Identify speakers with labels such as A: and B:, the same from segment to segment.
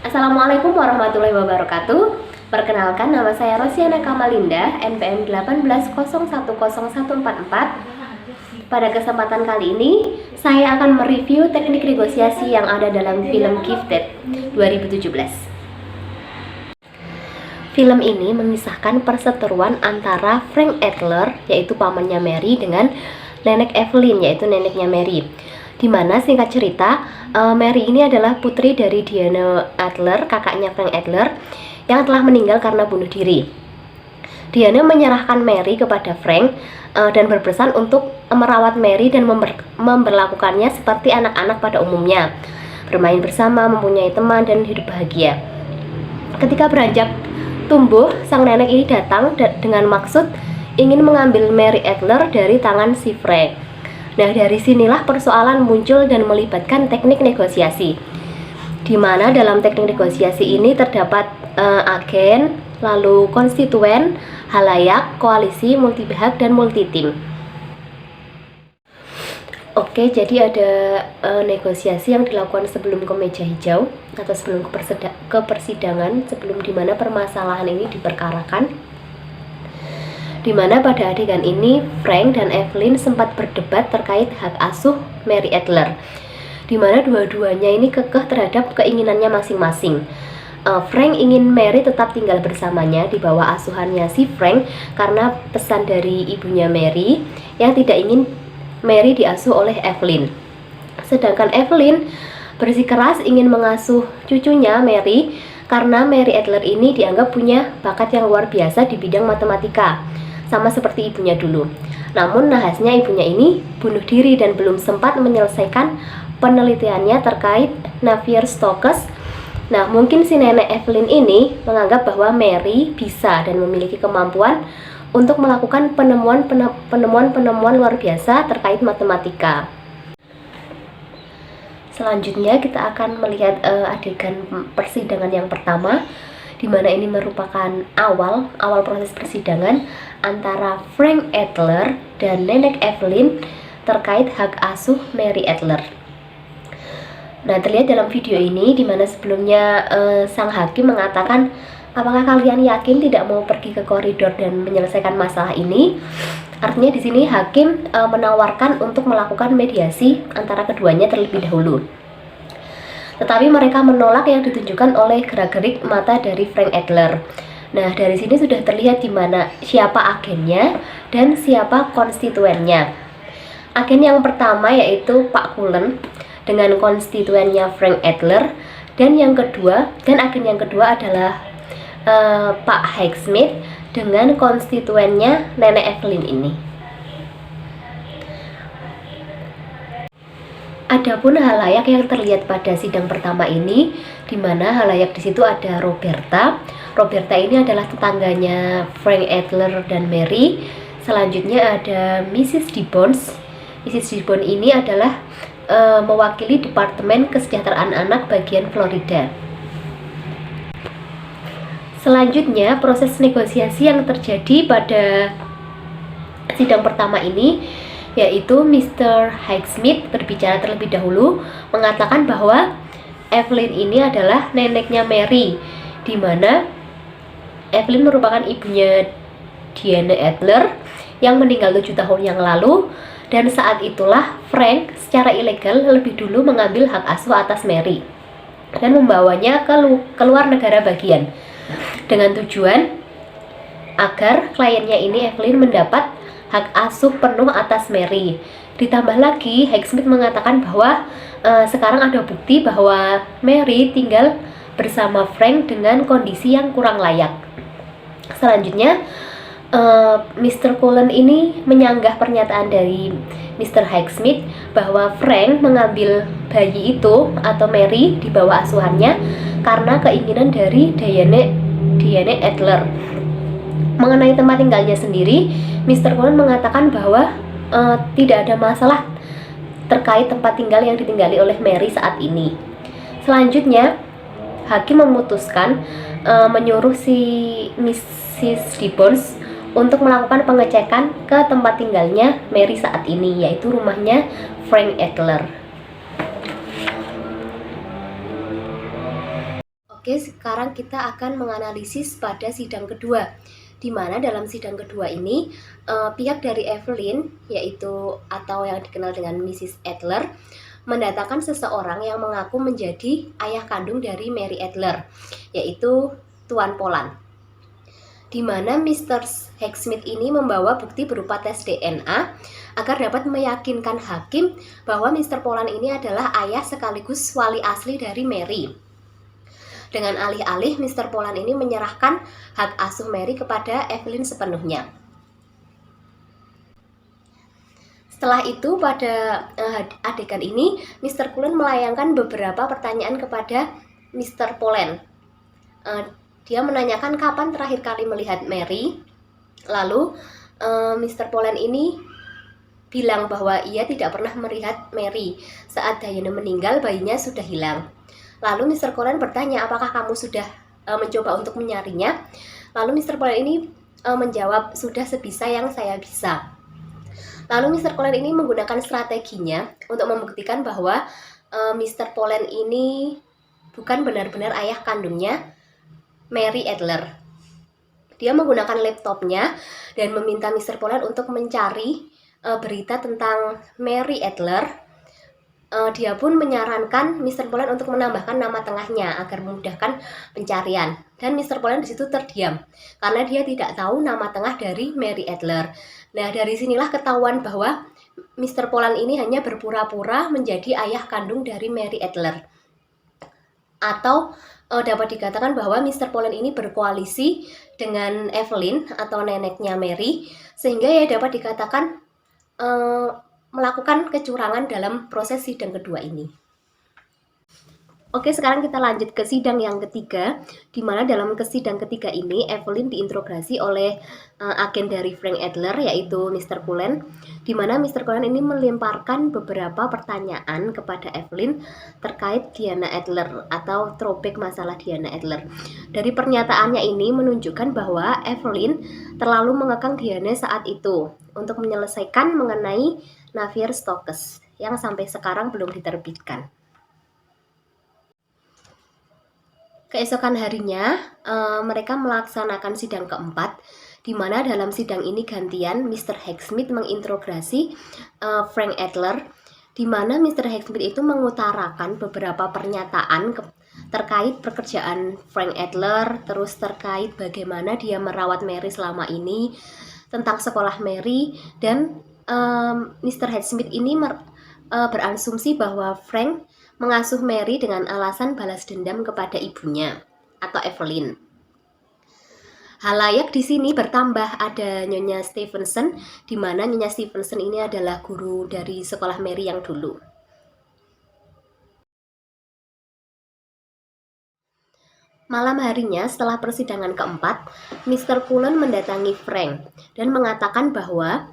A: Assalamualaikum warahmatullahi wabarakatuh. Perkenalkan, nama saya Rosiana Kamalinda, NPM 18.010144. Pada kesempatan kali ini, saya akan mereview teknik negosiasi yang ada dalam film Gifted 2017. Film ini mengisahkan perseteruan antara Frank Adler, yaitu pamannya Mary, dengan nenek Evelyn, yaitu neneknya Mary. Dimana singkat cerita, Mary ini adalah putri dari Diana Adler, kakaknya Frank Adler, yang telah meninggal karena bunuh diri. Diana menyerahkan Mary kepada Frank dan berpesan untuk merawat Mary dan memperlakukannya seperti anak-anak pada umumnya, bermain bersama, mempunyai teman, dan hidup bahagia. Ketika beranjak tumbuh, sang nenek ini datang dengan maksud ingin mengambil Mary Adler dari tangan si Frank. Nah, dari sinilah persoalan muncul dan melibatkan teknik negosiasi, di mana dalam teknik negosiasi ini terdapat agen, lalu konstituen, halayak, koalisi, multi pihak, dan multi tim. Oke, jadi ada negosiasi yang dilakukan sebelum ke meja hijau atau sebelum ke persidangan, sebelum dimana permasalahan ini diperkarakan. Dimana pada adegan ini Frank dan Evelyn sempat berdebat terkait hak asuh Mary Adler, dimana dua-duanya ini kekeh terhadap keinginannya masing-masing. Frank ingin Mary tetap tinggal bersamanya di bawah asuhannya si Frank karena pesan dari ibunya Mary yang tidak ingin Mary diasuh oleh Evelyn. Sedangkan Evelyn bersikeras ingin mengasuh cucunya Mary karena Mary Adler ini dianggap punya bakat yang luar biasa di bidang matematika, sama seperti ibunya dulu. Namun nahasnya ibunya ini bunuh diri dan belum sempat menyelesaikan penelitiannya terkait Navier-Stokes. Nah, mungkin si nenek Evelyn ini menganggap bahwa Mary bisa dan memiliki kemampuan untuk melakukan penemuan luar biasa terkait matematika. Selanjutnya kita akan melihat adegan persidangan yang pertama, di mana ini merupakan awal proses persidangan antara Frank Adler dan nenek Evelyn terkait hak asuh Mary Adler. Nah, terlihat dalam video ini di mana sebelumnya sang hakim mengatakan, apakah kalian yakin tidak mau pergi ke koridor dan menyelesaikan masalah ini? Artinya di sini hakim menawarkan untuk melakukan mediasi antara keduanya terlebih dahulu. Tetapi mereka menolak yang ditunjukkan oleh gerak-gerik mata dari Frank Adler. Nah, dari sini sudah terlihat di mana siapa agennya dan siapa konstituennya. Agen yang pertama yaitu Pak Cullen dengan konstituennya Frank Adler, dan agen yang kedua adalah Pak Highsmith dengan konstituennya nenek Evelyn ini. Adapun halayak yang terlihat pada sidang pertama ini, di mana halayak di situ ada Roberta. Roberta ini adalah tetangganya Frank Adler dan Mary. Selanjutnya ada Mrs. Gibbons. Mrs. Gibbons ini adalah mewakili Departemen Kesejahteraan Anak bagian Florida. Selanjutnya, proses negosiasi yang terjadi pada sidang pertama ini yaitu Mr. Highsmith berbicara terlebih dahulu, mengatakan bahwa Evelyn ini adalah neneknya Mary, di mana Evelyn merupakan ibunya Diana Adler yang meninggal 7 tahun yang lalu, dan saat itulah Frank secara ilegal lebih dulu mengambil hak asuh atas Mary dan membawanya ke luar negara bagian dengan tujuan agar kliennya ini Evelyn mendapat hak asuh penuh atas Mary. Ditambah lagi, Highsmith mengatakan bahwa sekarang ada bukti bahwa Mary tinggal bersama Frank dengan kondisi yang kurang layak. Selanjutnya, Mr. Cullen ini menyanggah pernyataan dari Mr. Highsmith bahwa Frank mengambil bayi itu atau Mary di bawah asuhannya karena keinginan dari Diana Adler. Mengenai tempat tinggalnya sendiri, Mr. Cullen mengatakan bahwa tidak ada masalah terkait tempat tinggal yang ditinggali oleh Mary saat ini. Selanjutnya, hakim memutuskan menyuruh si Mrs. Gibbons untuk melakukan pengecekan ke tempat tinggalnya Mary saat ini, yaitu rumahnya Frank Adler. Oke, sekarang kita akan menganalisis pada sidang kedua, di mana dalam sidang kedua ini pihak dari Evelyn, yaitu atau yang dikenal dengan Mrs. Adler, mendatangkan seseorang yang mengaku menjadi ayah kandung dari Mary Adler, yaitu Tuan Poland. Di mana Mr. Hexsmith ini membawa bukti berupa tes DNA agar dapat meyakinkan hakim bahwa Mr. Poland ini adalah ayah sekaligus wali asli dari Mary. Dengan alih-alih Mr. Poland ini menyerahkan hak asuh Mary kepada Evelyn sepenuhnya. Setelah itu pada adegan ini Mr. Cullen melayangkan beberapa pertanyaan kepada Mr. Poland. Dia menanyakan kapan terakhir kali melihat Mary. Lalu Mr. Poland ini bilang bahwa ia tidak pernah melihat Mary. Saat Diana meninggal, bayinya sudah hilang. Lalu Mr. Cullen bertanya, apakah kamu sudah mencoba untuk mencarinya? Lalu Mr. Poland ini menjawab, sudah sebisa yang saya bisa. Lalu Mr. Cullen ini menggunakan strateginya untuk membuktikan bahwa Mr. Poland ini bukan benar-benar ayah kandungnya Mary Adler. Dia menggunakan laptopnya dan meminta Mr. Poland untuk mencari berita tentang Mary Adler. Dia pun menyarankan Mr. Poland untuk menambahkan nama tengahnya agar memudahkan pencarian. Dan Mr. Poland di situ terdiam karena dia tidak tahu nama tengah dari Mary Adler. Nah, dari sinilah ketahuan bahwa Mr. Poland ini hanya berpura-pura menjadi ayah kandung dari Mary Adler. Atau dapat dikatakan bahwa Mr. Poland ini berkoalisi dengan Evelyn atau neneknya Mary, sehingga ya dapat dikatakan melakukan kecurangan dalam proses sidang kedua ini. Oke, sekarang kita lanjut ke sidang yang ketiga, di mana dalam sidang ketiga ini Evelyn diinterogasi oleh agen dari Frank Adler, yaitu Mr. Cullen, di mana Mr. Cullen ini melemparkan beberapa pertanyaan kepada Evelyn terkait Diana Adler atau throwback masalah Diana Adler. Dari pernyataannya ini menunjukkan bahwa Evelyn terlalu mengekang Diana saat itu untuk menyelesaikan mengenai Navier Stokes yang sampai sekarang belum diterbitkan. Keesokan harinya, mereka melaksanakan sidang keempat, di mana dalam sidang ini gantian Mr. Hexsmith menginterogasi Frank Adler, di mana Mr. Hexsmith itu mengutarakan beberapa pernyataan terkait pekerjaan Frank Adler, terus terkait bagaimana dia merawat Mary selama ini, tentang sekolah Mary, dan Mr. Hexsmith ini berasumsi bahwa Frank mengasuh Mary dengan alasan balas dendam kepada ibunya atau Evelyn. Halayak di sini bertambah, ada Nyonya Stevenson, di mana Nyonya Stevenson ini adalah guru dari sekolah Mary yang dulu. Malam harinya setelah persidangan keempat, Mr. Cullen mendatangi Frank dan mengatakan bahwa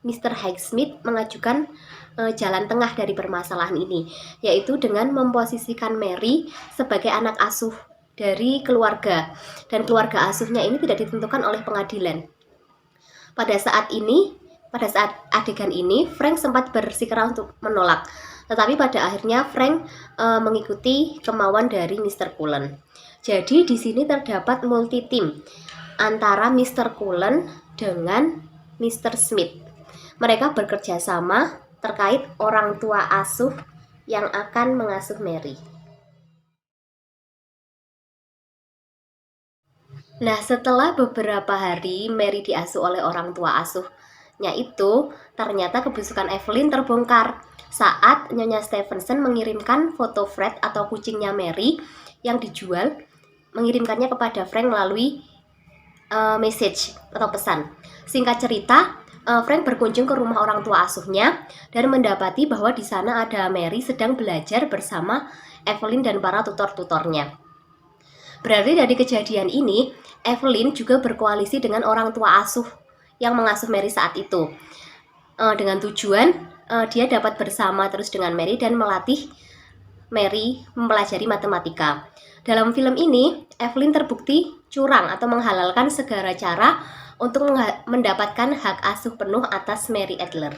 A: Mr. Hexsmith mengajukan jalan tengah dari permasalahan ini, yaitu dengan memposisikan Mary sebagai anak asuh dari keluarga, dan keluarga asuhnya ini tidak ditentukan oleh pengadilan. Pada saat adegan ini, Frank sempat bersikeras untuk menolak, tetapi pada akhirnya Frank mengikuti kemauan dari Mr. Cullen. Jadi di sini terdapat multi tim antara Mr. Cullen dengan Mr. Smith. Mereka bekerja sama terkait orang tua asuh yang akan mengasuh Mary. Nah, setelah beberapa hari Mary diasuh oleh orang tua asuhnya itu, ternyata kebusukan Evelyn terbongkar saat Nyonya Stevenson mengirimkan foto Fred atau kucingnya Mary yang dijual, mengirimkannya kepada Frank melalui message atau pesan. Singkat cerita, Frank berkunjung ke rumah orang tua asuhnya dan mendapati bahwa di sana ada Mary sedang belajar bersama Evelyn dan para tutor-tutornya. Berarti dari kejadian ini, Evelyn juga berkoalisi dengan orang tua asuh yang mengasuh Mary saat itu. Dengan tujuan dia dapat bersama terus dengan Mary dan melatih Mary mempelajari matematika. Dalam film ini, Evelyn terbukti curang atau menghalalkan segala cara untuk mendapatkan hak asuh penuh atas Mary Adler.